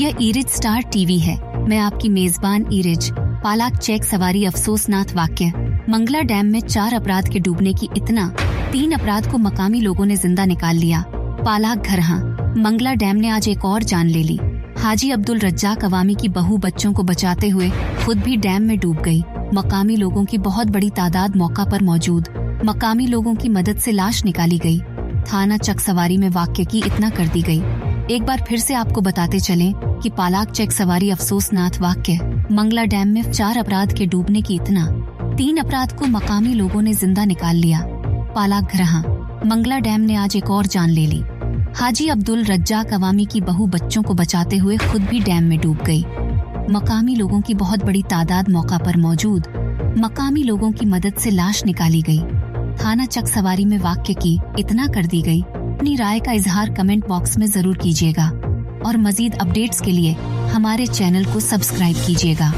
यह ईरिज star TV है। मैं आपकी मेजबान ईरिज। पालाक चेक सवारी अफसोसनाक वाक्य। मंगला डैम में 4 अपराध के डूबने की इतना, 3 अपराध को मकामी लोगों ने जिंदा निकाल लिया। पालाक घरहा। मंगला डैम ने आज एक और जान ले ली। हाजी अब्दुल रज्जाक अवामी की बहू बच्चों को बचाते हुए खुद भी डैम में डूब गई। मकामी लोगों की बहुत बड़ी तादाद मौका पर मौजूद। मकामी लोगों की मदद से लाश निकाली गई। थाना चक सवारी में वाक्य की इतना कर दी गई। एक बार फिर से आपको बताते चलें कि पालाक चेक सवारी अफसोसनाक वाक्य। मंगला डैम में 4 अपराध के डूबने की इतना, 3 अपराध को मकामी लोगों ने जिंदा निकाल लिया। पालाक घरहा। मंगला डैम ने आज एक और जान ले ली। हाजी अब्दुल रज्जाक अवामी की बहू बच्चों को बचाते हुए खुद भी डैम में डूब गई। मकामी लोगों की बहुत बड़ी तादाद मौका पर मौजूद। मकामी लोगों की मदद से लाश निकाली गई। थाना चक सवारी में वाक्य की इतना कर दी गई। अपनी राय का इजहार कमेंट बॉक्स में जरूर कीजिएगा और मजीद अपडेट्स के लिए हमारे चैनल को सब्सक्राइब कीजिएगा।